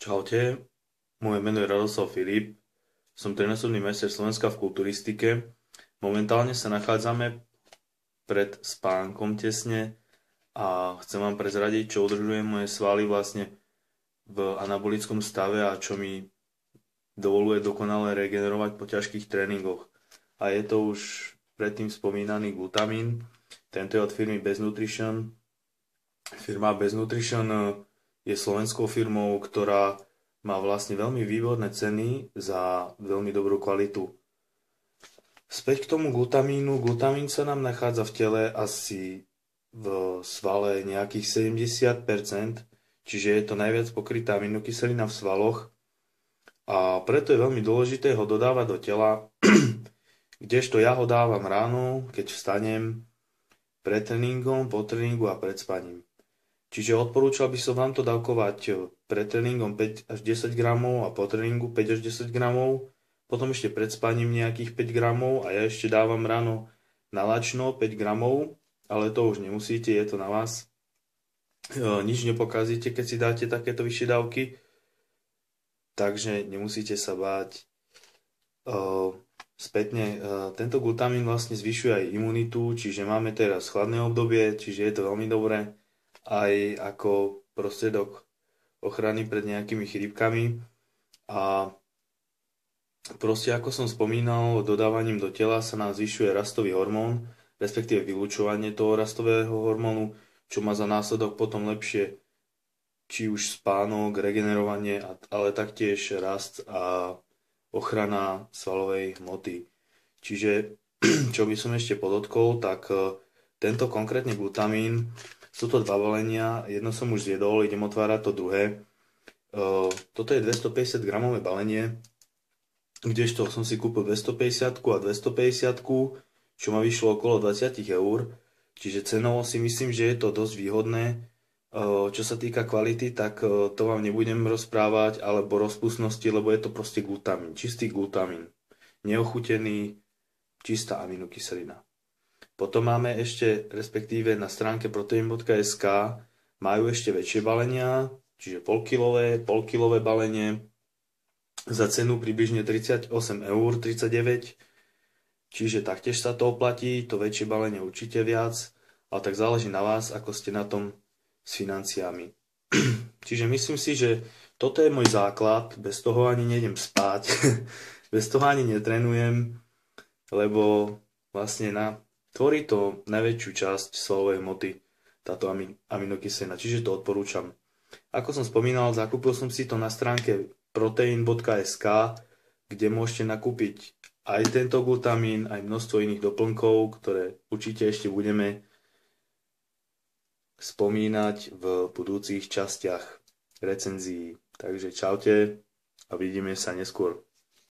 Čaute, moje meno je Radoslav Filip, som trojnásobný majster Slovenska v kulturistike. Momentálne sa nachádzame pred spánkom tesne a chcem vám prezradiť, čo udržuje moje svaly vlastne v anabolickom stave a čo mi dovoluje dokonale regenerovať po ťažkých tréningoch. A je to už predtým spomínaný glutamín. Tento je od firmy Best Nutrition. Firma Best Nutrition je slovenskou firmou, ktorá má vlastne veľmi výhodné ceny za veľmi dobrú kvalitu. Späť k tomu glutamínu. Glutamín sa nám nachádza v tele asi v svale nejakých 70%, čiže je to najviac pokrytá aminokyselina v svaloch a preto je veľmi dôležité ho dodávať do tela, kdežto ja ho dávam ráno, keď vstanem, pred tréningom, po tréningu a pred spaním. Čiže odporúčal by som vám to dávkovať pred tréningom 5 až 10 gramov a po tréningu 5 až 10 gramov, potom ešte pred spaním nejakých 5 gramov a ja ešte dávam ráno na lačno 5 gramov, ale to už nemusíte, je to na vás. Nič nepokazíte, keď si dáte takéto vyššie dávky, takže nemusíte sa báť. Spätne, tento glutamín vlastne zvyšuje aj imunitu, čiže máme teraz chladné obdobie, čiže je to veľmi dobré aj ako prostriedok ochrany pred nejakými chrípkami. A proste ako som spomínal, dodávaním do tela sa nám zvyšuje rastový hormón, respektíve vylučovanie toho rastového hormónu, čo má za následok potom lepšie či už spánok, regenerovanie, ale taktiež rast a ochrana svalovej hmoty. Čiže, čo by som ešte podotkol, tak tento konkrétne glutamín, sú to dva balenia, jedno som už zjedol, idem otvárať to druhé. Toto je 250 gramové balenie, kdežto som si kúpil 250 a 250, čo ma vyšlo okolo 20 eur. Čiže cenovo si myslím, že je to dosť výhodné. Čo sa týka kvality, tak to vám nebudem rozprávať, alebo rozpustnosti, lebo je to proste glutamín, čistý glutamín, neochutený, čistá aminokyselina. Potom máme ešte, respektíve na stránke protein.sk majú ešte väčšie balenia, čiže polkilové balenie za cenu približne 38 eur, 39. Čiže taktiež sa to oplatí, to väčšie balenie určite viac, ale tak záleží na vás, ako ste na tom s financiami. Čiže myslím si, že toto je môj základ, bez toho ani nejdem spať, bez toho ani netrenujem, lebo vlastne tvorí to najväčšiu časť svalovej hmoty, táto aminokyselina, čiže to odporúčam. Ako som spomínal, zakúpil som si to na stránke protein.sk, kde môžete nakúpiť aj tento glutamín, aj množstvo iných doplnkov, ktoré určite ešte budeme spomínať v budúcich častiach recenzií. Takže čaute a vidíme sa neskôr.